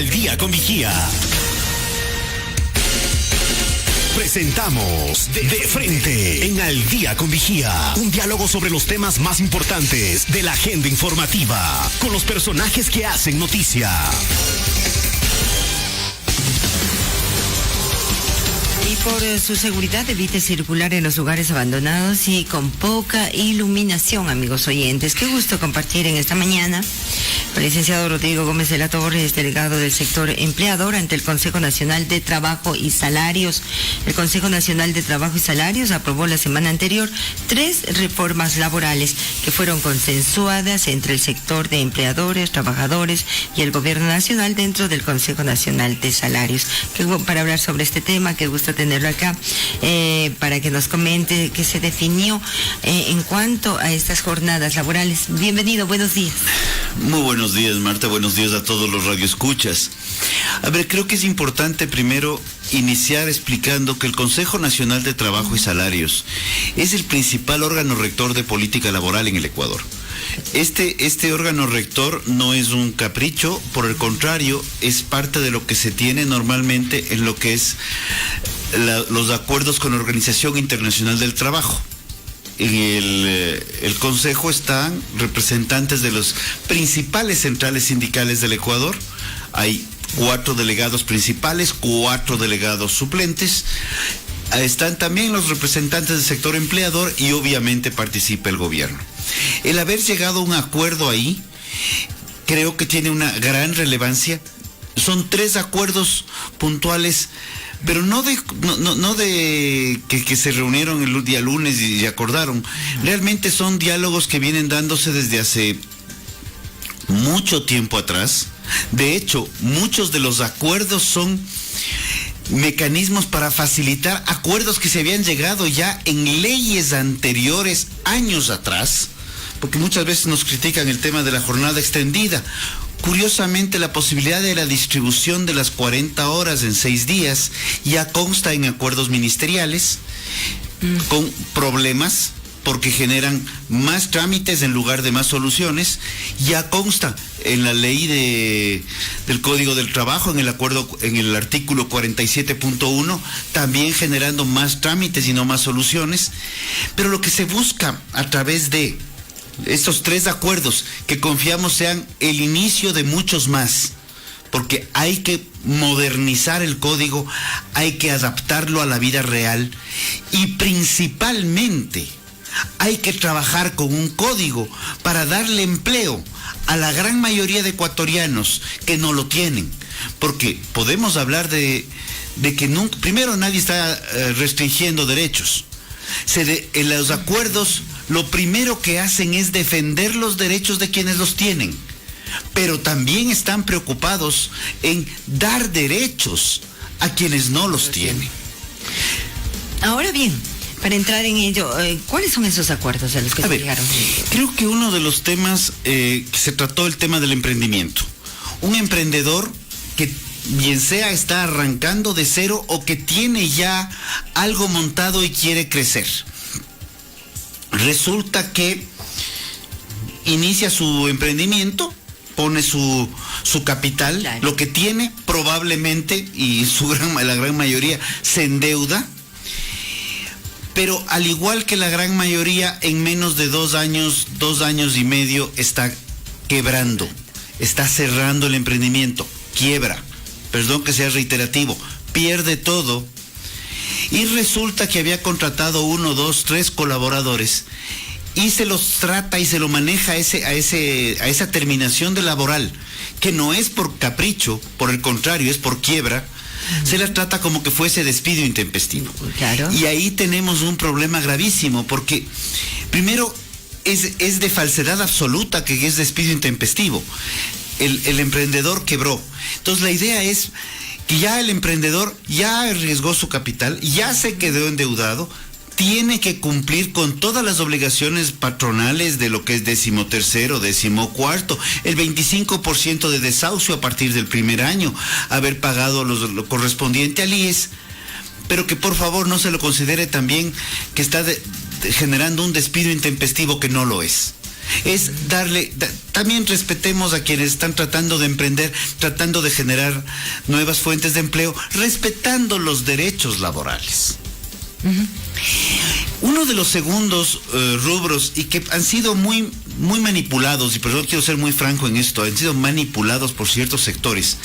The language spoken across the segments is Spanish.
Al Día con Vigía. Presentamos De Frente en Al Día con Vigía, un diálogo sobre los temas más importantes de la agenda informativa, con los personajes que hacen noticia. Y por su seguridad evite circular en los lugares abandonados y con poca iluminación, amigos oyentes. Qué gusto compartir en esta mañana. El licenciado Rodrigo Gómez de la Torre es delegado del sector empleador ante el Consejo Nacional de Trabajo y Salarios. El Consejo Nacional de Trabajo y Salarios aprobó la semana anterior 3 reformas laborales que fueron consensuadas entre el sector de empleadores, trabajadores y el gobierno nacional dentro del Consejo Nacional de Salarios. Para hablar sobre este tema, qué gusto tenerlo acá, para que nos comente qué se definió en cuanto a estas jornadas laborales. Bienvenido, buenos días. Muy buenos días, Marta, buenos días a todos los radioescuchas. A ver, creo que es importante primero iniciar explicando que el Consejo Nacional de Trabajo y Salarios es el principal órgano rector de política laboral en el Ecuador. Este órgano rector no es un capricho, por el contrario, es parte de lo que se tiene normalmente en lo que es los acuerdos con la Organización Internacional del Trabajo. En el Consejo están representantes de los principales centrales sindicales del Ecuador. Hay 4 delegados principales, 4 delegados suplentes. Están también los representantes del sector empleador y obviamente participa el gobierno. El haber llegado a un acuerdo ahí, creo que tiene una gran relevancia. Son 3 acuerdos puntuales, pero no de que se reunieron el día lunes y acordaron. Realmente son diálogos que vienen dándose desde hace mucho tiempo atrás. De hecho, muchos de los acuerdos son mecanismos para facilitar acuerdos que se habían llegado ya en leyes anteriores, años atrás, porque muchas veces nos critican el tema de la jornada extendida. Curiosamente, la posibilidad de la distribución de las 40 horas en 6 días ya consta en acuerdos ministeriales, con problemas porque generan más trámites en lugar de más soluciones. Ya consta en la ley del Código del Trabajo, en el artículo 47.1, también generando más trámites y no más soluciones. Pero lo que se busca a través de estos 3 acuerdos, que confiamos sean el inicio de muchos más, porque hay que modernizar el código, hay que adaptarlo a la vida real y principalmente hay que trabajar con un código para darle empleo a la gran mayoría de ecuatorianos que no lo tienen, porque podemos hablar de que primero nadie está restringiendo derechos. En los acuerdos lo primero que hacen es defender los derechos de quienes los tienen, pero también están preocupados en dar derechos a quienes no los tienen. Ahora bien, para entrar en ello, ¿cuáles son esos acuerdos a los que se llegaron? Creo que uno de los temas que se trató, el tema del emprendimiento. Un emprendedor que bien sea está arrancando de cero o que tiene ya algo montado y quiere crecer. Resulta que inicia su emprendimiento, pone su capital, claro, lo que tiene probablemente, y la gran mayoría se endeuda, pero al igual que la gran mayoría, en menos de 2 años y medio está quebrando, está cerrando el emprendimiento, quiebra, perdón que sea reiterativo, pierde todo. Y resulta que había contratado 1, 2, 3 colaboradores y se los trata y se lo maneja a esa terminación de laboral, que no es por capricho, por el contrario, es por quiebra. Se la trata como que fuese despido intempestivo. Claro. Y ahí tenemos un problema gravísimo, porque primero es de falsedad absoluta que es despido intempestivo. El emprendedor quebró. Entonces la idea es que ya el emprendedor ya arriesgó su capital, ya se quedó endeudado, tiene que cumplir con todas las obligaciones patronales de lo que es 13º, 14º, el 25% de desahucio a partir del primer año, haber pagado lo correspondiente al IES, pero que por favor no se lo considere también que está generando un despido intempestivo, que no lo es. Es también respetemos a quienes están tratando de emprender, tratando de generar nuevas fuentes de empleo, respetando los derechos laborales. Uno de los segundos rubros, y que han sido muy manipulados, y perdón, quiero ser muy franco en esto, han sido manipulados por ciertos sectores,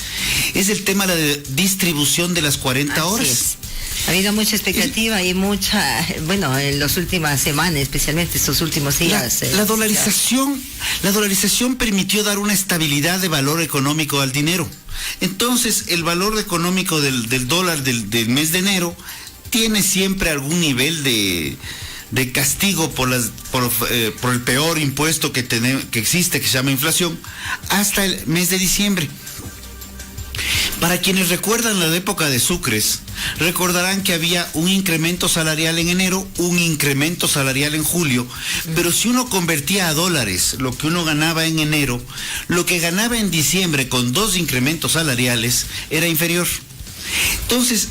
es el tema de la distribución de las 40 horas. Es. Ha habido mucha expectativa y en las últimas semanas, especialmente estos últimos días. La dolarización permitió dar una estabilidad de valor económico al dinero. Entonces, el valor económico del dólar del mes de enero tiene siempre algún nivel de castigo por el peor impuesto que existe, que se llama inflación, hasta el mes de diciembre. Para quienes recuerdan la época de Sucres, recordarán que había un incremento salarial en enero, un incremento salarial en julio, pero si uno convertía a dólares lo que uno ganaba en enero, lo que ganaba en diciembre con 2 incrementos salariales era inferior. Entonces,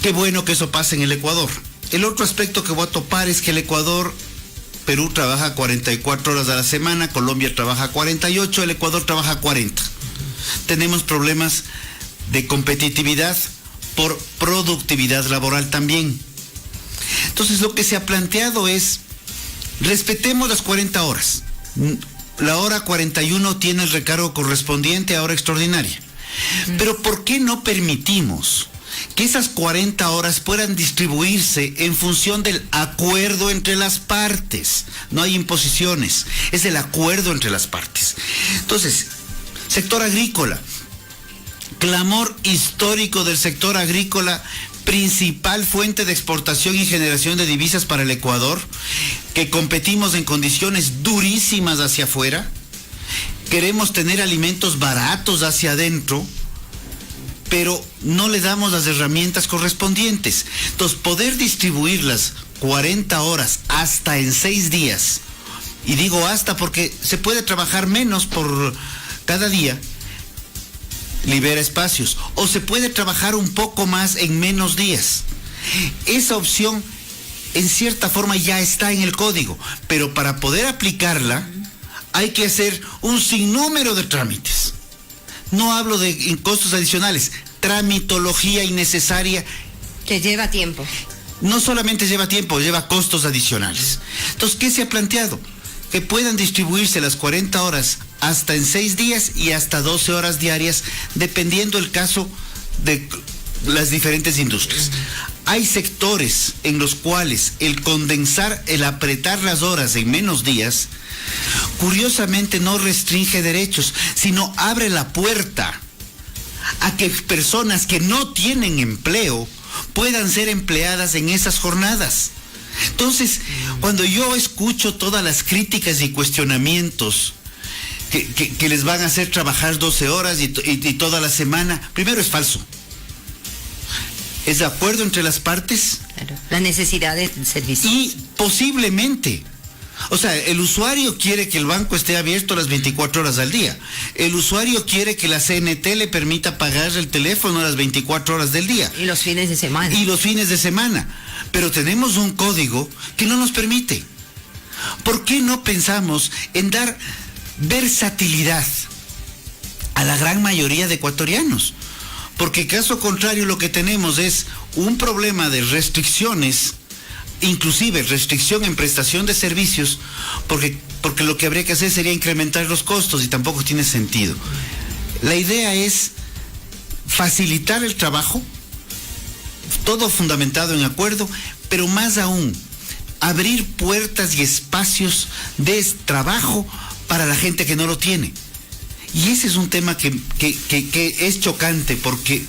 qué bueno que eso pase en el Ecuador. El otro aspecto que voy a topar es que el Ecuador, Perú trabaja 44 horas a la semana, Colombia trabaja 48, el Ecuador trabaja 40. Tenemos problemas de competitividad por productividad laboral también. Entonces, lo que se ha planteado es, respetemos las 40 horas. La hora 41 tiene el recargo correspondiente a hora extraordinaria. Pero ¿por qué no permitimos que esas 40 horas puedan distribuirse en función del acuerdo entre las partes? No hay imposiciones, es el acuerdo entre las partes. Entonces, sector agrícola, clamor histórico del sector agrícola, principal fuente de exportación y generación de divisas para el Ecuador, que competimos en condiciones durísimas hacia afuera, queremos tener alimentos baratos hacia adentro, pero no le damos las herramientas correspondientes. Entonces, poder distribuir las 40 horas hasta en 6 días, y digo hasta porque se puede trabajar menos por cada día, libera espacios, o se puede trabajar un poco más en menos días. Esa opción en cierta forma ya está en el código, pero para poder aplicarla hay que hacer un sinnúmero de trámites. No hablo de costos adicionales, tramitología innecesaria. Que lleva tiempo. No solamente lleva tiempo, lleva costos adicionales. Entonces, ¿qué se ha planteado? Que puedan distribuirse las 40 horas hasta en 6 días y hasta 12 horas diarias, dependiendo el caso de las diferentes industrias. Hay sectores en los cuales el condensar, el apretar las horas en menos días, curiosamente no restringe derechos, sino abre la puerta a que personas que no tienen empleo puedan ser empleadas en esas jornadas. Entonces, cuando yo escucho todas las críticas y cuestionamientos que les van a hacer trabajar 12 horas y toda la semana, primero es falso. Es de acuerdo entre las partes. Claro, la necesidad de servicio. Y posiblemente, o sea, el usuario quiere que el banco esté abierto las 24 horas al día. El usuario quiere que la CNT le permita pagar el teléfono a las 24 horas del día. Y los fines de semana. Y los fines de semana. Pero tenemos un código que no nos permite. ¿Por qué no pensamos en dar versatilidad a la gran mayoría de ecuatorianos? Porque caso contrario lo que tenemos es un problema de restricciones, inclusive restricción en prestación de servicios, porque lo que habría que hacer sería incrementar los costos y tampoco tiene sentido. La idea es facilitar el trabajo, todo fundamentado en acuerdo, pero más aún, abrir puertas y espacios de trabajo para la gente que no lo tiene. Y ese es un tema que es chocante, porque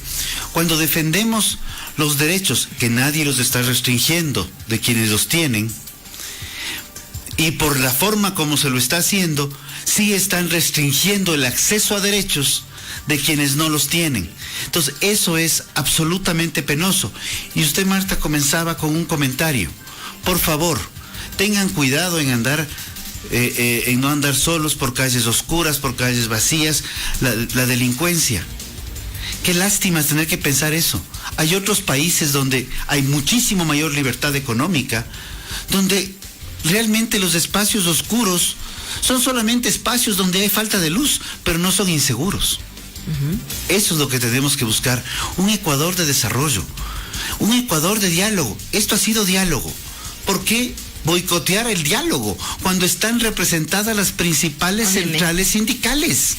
cuando defendemos los derechos, que nadie los está restringiendo de quienes los tienen, y por la forma como se lo está haciendo, sí están restringiendo el acceso a derechos de quienes no los tienen. Entonces, eso es absolutamente penoso. Y usted, Marta, comenzaba con un comentario. Por favor, tengan cuidado en no andar solos por calles oscuras, por calles vacías, la delincuencia. Qué lástima es tener que pensar eso. Hay otros países donde hay muchísimo mayor libertad económica, donde realmente los espacios oscuros son solamente espacios donde hay falta de luz, pero no son inseguros. Eso es lo que tenemos que buscar, un Ecuador de desarrollo, un Ecuador de diálogo. Esto ha sido diálogo. ¿Por qué boicotear el diálogo cuando están representadas las principales centrales sindicales?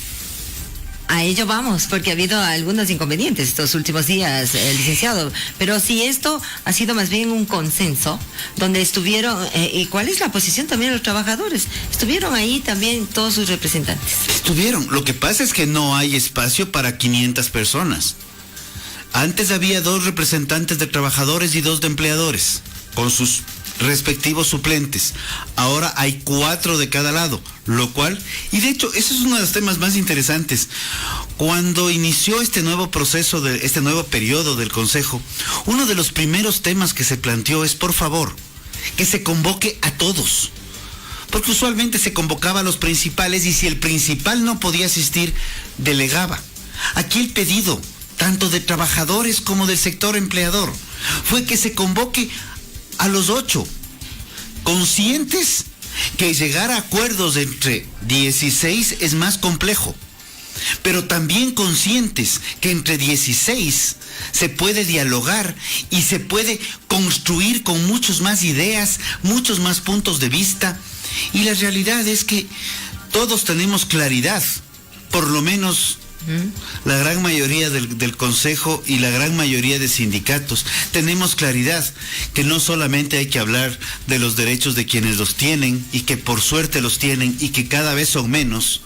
A ello vamos, porque ha habido algunos inconvenientes estos últimos días, licenciado. Pero si esto ha sido más bien un consenso, donde estuvieron, ¿y cuál es la posición también de los trabajadores? Estuvieron ahí también todos sus representantes. Estuvieron. Lo que pasa es que no hay espacio para 500 personas. Antes había 2 representantes de trabajadores y 2 de empleadores, con sus respectivos suplentes. Ahora hay 4 de cada lado, lo cual, y de hecho, eso es uno de los temas más interesantes. Cuando inició este nuevo proceso, este nuevo periodo del Consejo, uno de los primeros temas que se planteó es, por favor, que se convoque a todos. Porque usualmente se convocaba a los principales y si el principal no podía asistir, delegaba. Aquí el pedido, tanto de trabajadores como del sector empleador, fue que se convoque a los 8, conscientes que llegar a acuerdos entre 16 es más complejo, pero también conscientes que entre 16 se puede dialogar y se puede construir con muchas más ideas, muchos más puntos de vista, y la realidad es que todos tenemos claridad, por lo menos la gran mayoría del Consejo y la gran mayoría de sindicatos tenemos claridad que no solamente hay que hablar de los derechos de quienes los tienen y que por suerte los tienen y que cada vez son menos,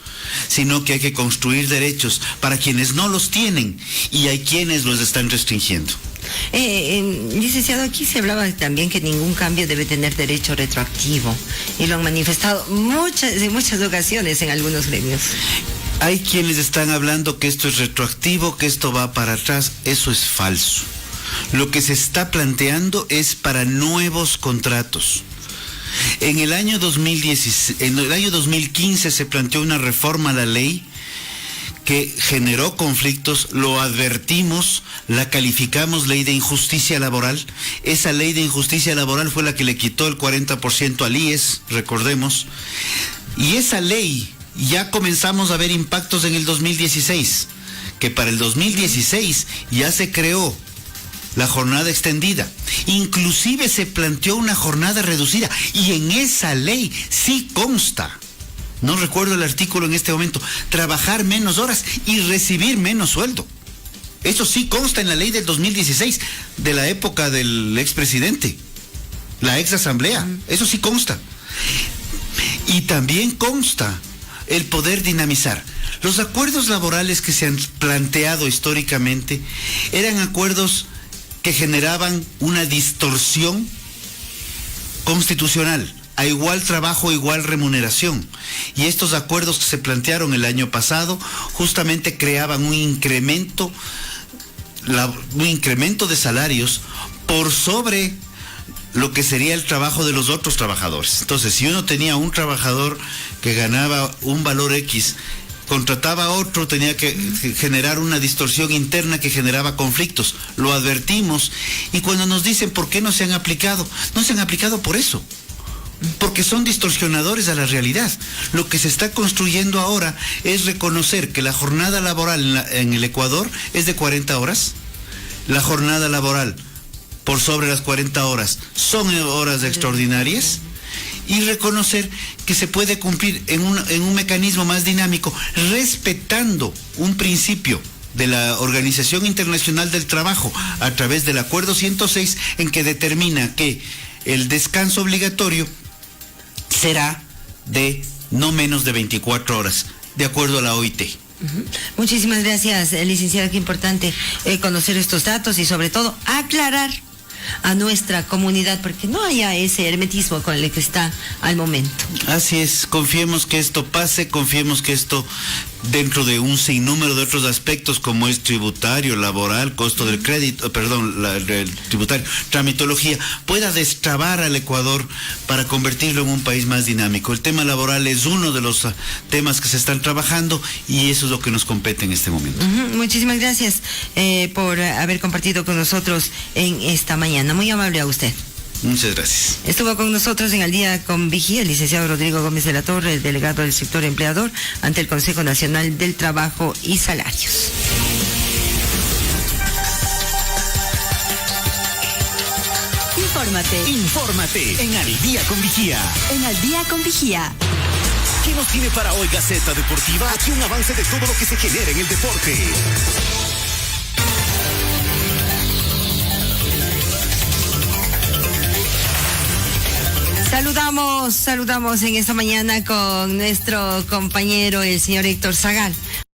sino que hay que construir derechos para quienes no los tienen y hay quienes los están restringiendo. Licenciado, aquí se hablaba también que ningún cambio debe tener derecho retroactivo y lo han manifestado en muchas ocasiones en algunos gremios. Hay quienes están hablando que esto es retroactivo, que esto va para atrás. Eso es falso. Lo que se está planteando es para nuevos contratos. En el año 2015 se planteó una reforma a la ley que generó conflictos, lo advertimos, la calificamos ley de injusticia laboral. Esa ley de injusticia laboral fue la que le quitó el 40% al IES, recordemos. Y esa ley ya comenzamos a ver impactos en el 2016, que para el 2016 ya se creó la jornada extendida, inclusive se planteó una jornada reducida y en esa ley sí consta, no recuerdo el artículo en este momento, trabajar menos horas y recibir menos sueldo. Eso sí consta en la ley del 2016, de la época del expresidente, la ex asamblea, eso sí consta. Y también consta el poder dinamizar. Los acuerdos laborales que se han planteado históricamente eran acuerdos que generaban una distorsión constitucional, a igual trabajo, igual remuneración. Y estos acuerdos que se plantearon el año pasado justamente creaban un incremento de salarios por sobre lo que sería el trabajo de los otros trabajadores. Entonces, si uno tenía un trabajador que ganaba un valor X, contrataba a otro, tenía que generar una distorsión interna que generaba conflictos. Lo advertimos y cuando nos dicen ¿por qué no se han aplicado? No se han aplicado por eso, porque son distorsionadores a la realidad. Lo que se está construyendo ahora es reconocer que la jornada laboral en el Ecuador es de 40 horas. La jornada laboral por sobre las 40 horas son horas extraordinarias, y reconocer que se puede cumplir en un mecanismo más dinámico, respetando un principio de la Organización Internacional del Trabajo a través del Acuerdo 106, en que determina que el descanso obligatorio será de no menos de 24 horas, de acuerdo a la OIT. Muchísimas gracias, licenciada. Qué importante conocer estos datos y sobre todo aclarar a nuestra comunidad, porque no haya ese hermetismo con el que está al momento. Así es, confiemos que esto pase, confiemos que esto, dentro de un sinnúmero de otros aspectos como es tributario, laboral, costo del crédito, tributario, tramitología, pueda destrabar al Ecuador para convertirlo en un país más dinámico. El tema laboral es uno de los temas que se están trabajando y eso es lo que nos compete en este momento. Muchísimas gracias por haber compartido con nosotros en esta mañana. Muy amable a usted. Muchas gracias. Estuvo con nosotros en Al Día con Vigía el licenciado Rodrigo Gómez de la Torre, el delegado del sector empleador ante el Consejo Nacional del Trabajo y Salarios. Infórmate en Al Día con Vigía. En Al Día con Vigía. ¿Qué nos tiene para hoy Gaceta Deportiva? Aquí un avance de todo lo que se genera en el deporte. Saludamos en esta mañana con nuestro compañero, el señor Héctor Zagal.